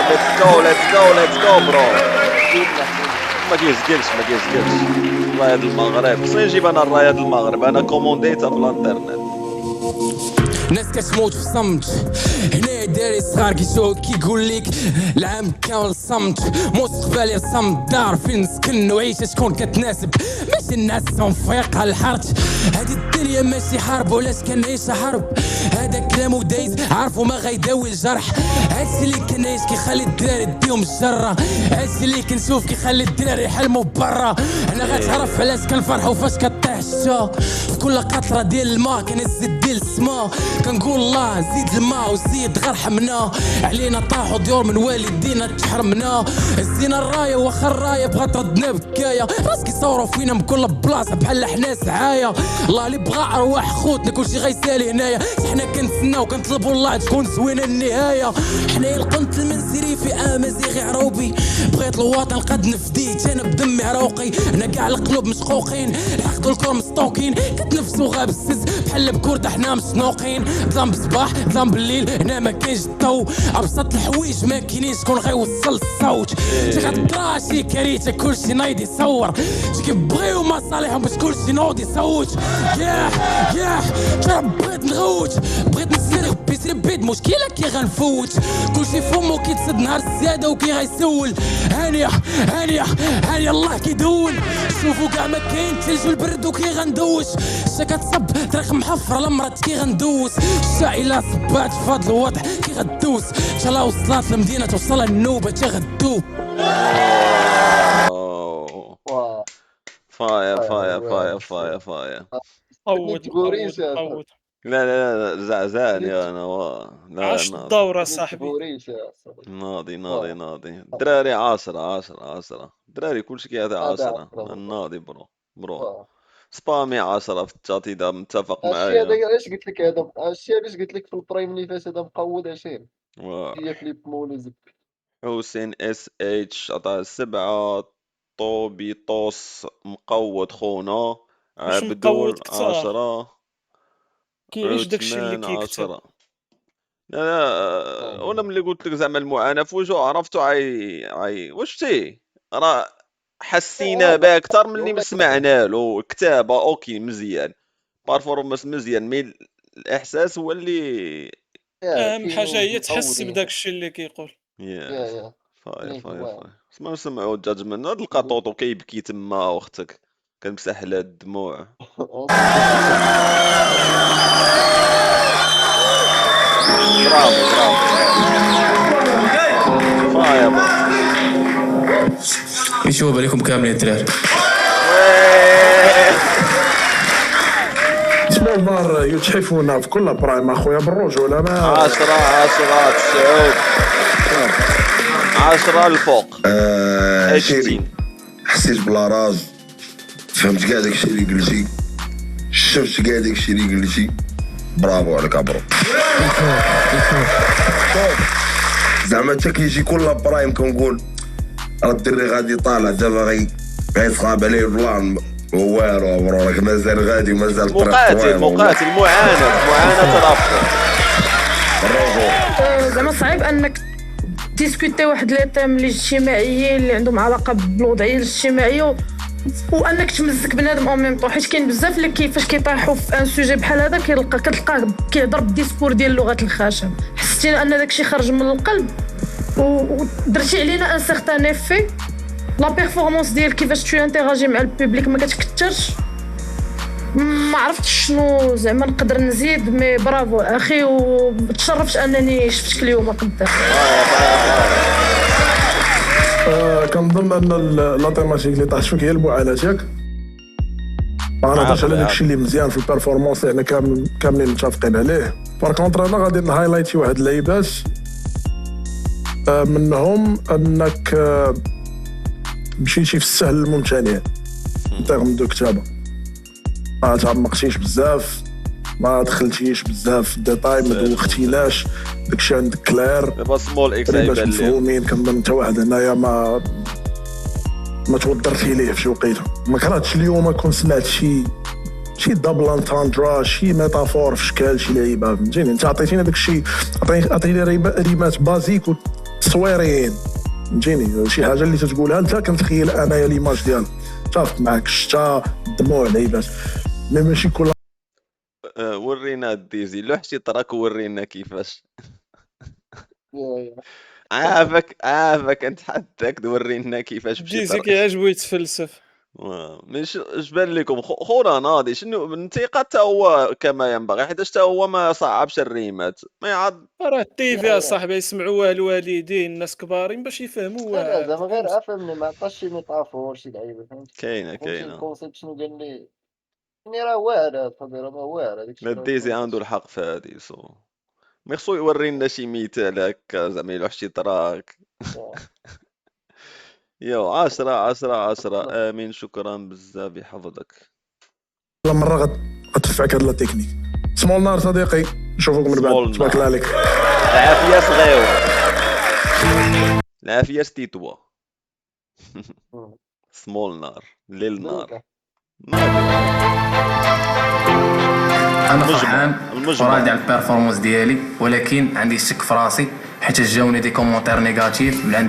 ليتس جو برو. ما كيزقلش الراية د المغرب خصني نجيب انا الراية د المغرب، انا كومونديتها في الانترنت. ناس كتموت في صمت هنا داري صغار كيشوفوك كيقول لك العام كامل صمت مستقبلي رسمت دار فين نسكن وعيشه شكون كتناسب ماشي الناس تنفيقها الحرج. هادي الدنيا ماشي حرب ولاش كنعيشها حرب، هذا كلام ودايز عارفو ما غيداوي الجرح. هادشي اللي كنعيش كيخلي الدراري ديهم الجره، هادشي اللي كنشوف كيخلي الدراري يحلموا برا. انا غتعرف علاش كنفرحوا فاش كطيح الشتا، في كل قطره ديال الماء كنهز ديال السما كنقول الله زيد الماء وزيد غير حمنا. علينا طاحوا ديور من والدينا تحرمنا، هزينا الرايه واخا الرايه بغات ردنا بكايه. راس كيصوروا فينا من كل بلاصه بحال حنا سعايه. الله اللي بغى ارواح خوتنا كلشي غيسالي هنايا، حنا كنتسناو كنطلبوا الله تكون زوينه النهايه. حنايا القنت المنسري في امازيغي عروبي، بغيت الوطن قد نفديت انا بدمي عروقي. انا كاع القلوب مشقوقين الحقد الكور مسطوكين، كتنفسوا غاب السز بحال بكورده حنا مسنوقين. ظلام بالصباح ظلام بالليل هنا ما كاينش الضو، ابسط الحوايج ما كاينينش شكون غيوصل الصوت. شي غطرا شي كريته كلشي نايض يصور، شي كيبغيو مصالحهم باش كلشي نوض يصوت. ياه بغيت نغوت بغيت نسرق بيسري بيد مشكله كي غنفوت. كلشي فمو كيتسد نهار الزياده وكي غيسول. هانيه الله كيدول، شوفوا كاع ما كاين الثلج والبرد وكي غندوش. شا كتصب طريق محفره لمرات كي غندوس. الشاعله صبات فاض الوضع كي غدوس. ان شاء الله وصلات المدينه توصل النوبه تا غدوب. فايا عوض لا زعزعني انا لا عاش الدورة صاحبي. ناضي الدراري 10 الدراري كلشي كيعطي 10. ناضي برو سبامي 10 في الشات اذا متفق هادشي معايا. هذا علاش قلت لك هذا، هادشي علاش قلت لك في البرايم اللي فات هذا مقود 20 هي فليب مولوزك. حسين اس اتش عطاه 7. طوبيطوس مقود خونا. واش عبدول مقود كتار 10. كيعيش داكشي اللي عثمان كيكتب. 10. لا انا ملي قلت لك زعما المعاناه في وجهه عرفتو واش شتي راه حسينا بها اكثر من اللي سمعنا له. كتابه اوكي مزيان، بارفورمانس مزيان، مي الاحساس هو اللي اهم حاجه هي تحس بداكشي اللي كيقول. يا فايا اسمع نسمعوا الجاجمنت. هاد القطوطو كيبكي تما اختك كنمسح لها الدموع. برافو فايا يشوف عليكم كاملين الدراري. اسمه النار يتحفون في كل برايم اخويا بالرجوله. ما 10 9 10 الفوق. شيري حسيت بلا راز، فهمت كاع داكشي اللي قلتي، شفت كاع داكشي اللي قلتي. برافو عليك برو. زعما حتى كيجي كل برايم كنقول راه الدري غادي طالع دابا غيصغاب عليه البلان والو برو، راك مازال غادي ومازال مقاتل معاند رافضه. برافو. زعما صعيب انك ديسكوتي واحد لي تيم الاجتماعيين اللي عندهم علاقه بالوضعيه الاجتماعيه وانك تمزك بنادم اون ميم طون، حيت كاين بزاف اللي كيفاش كيطيحوا في ان سوجي بحال هذا كتلقاه كيهضر بالديسكور ديال اللغه الخشب. حسيتينا ان داكشي خرج من القلب ودرتي علينا ان سيغتان افي. لا بيرفورمانس ديال كيفاش تو انتراجي مع البوبليك ما كتكثرش. ما عرفتش شنو زعما نقدر نزيد، مي برافو اخي وتشرفت انني شفتك اليوم قدام. كنظن ان لا تيماتيك اللي طاحت فيك هي المعاناه ياك. ما نهضرش على داكشي اللي مزيان في البيرفورمانس اللي حنا كاملين متفقين عليه. بار كونتر انا غادي نهايلايتي واحد اللعيبات منهم انك مشيتي في السهل الممتنع تاغم دو كتابه، ما تعمقتيش بزاف، ما دخلتيش بزاف في الديتاي، ما دوختيناش داكشي عندك كلير دابا سمول اكس باش مفهومين. كنظن انت واحد هنايا ما توضرتي ليه في شي وقيته. ما كرهتش اليوم كون سمعت شي دابل انتاندرا، شي ميتافور في شكال شي لعيبه، فهمتيني؟ انت عطيتينا داكشي، عطيتيني ريمات بازيك صويرين فهمتيني، شي حاجه اللي تتقولها انت كنتخيل انايا ليماج ديالها، متفق معاك، الشتا الدموع العيبات، مي ماشي كل ورينا الديزي لوح شي طراك وورينا كيفاش. يا- عافاك نتحداك تورينا كيفاش بشي ديزي طراك. كيعجبو يتفلسف. مش اش بان لكم خونا ناضي شنو الثقة حتى هو كما ينبغي، حيت حتى هو ما صعبش الريمات ما يعض. راه التيفي اصاحبي يسمعوها الوالدين الناس كبارين باش يفهموها. لا زعما غير افهمني، ما عطاش شي ميتافور شي لعيبه، فهمتي؟ كاينه فهمتي كاينه. الكونسيبت شنو قال لي؟ يعني راه واعر هاد القضيه، راه واعر هذاك لا الشيء. ديزي عنده الحق في هادي مي خصو يورينا شي مثال هكا زعما يلوح شي تراك. يو 10 امين، شكرا بزاف يحفظك. مره غتفعك هاد لا تكنيك. سمول نار صديقي، نشوفكم من بعد، سمول تبارك الله نار. عليك. العافية صغيور، العافية ستيتوا. سمول نار، ليل نار. انا المجمع. فرحان وراضي على البيرفورمانس ديالي، ولكن عندي شك في راسي حيت جاوني دي كومونتير نيجاتيف من عند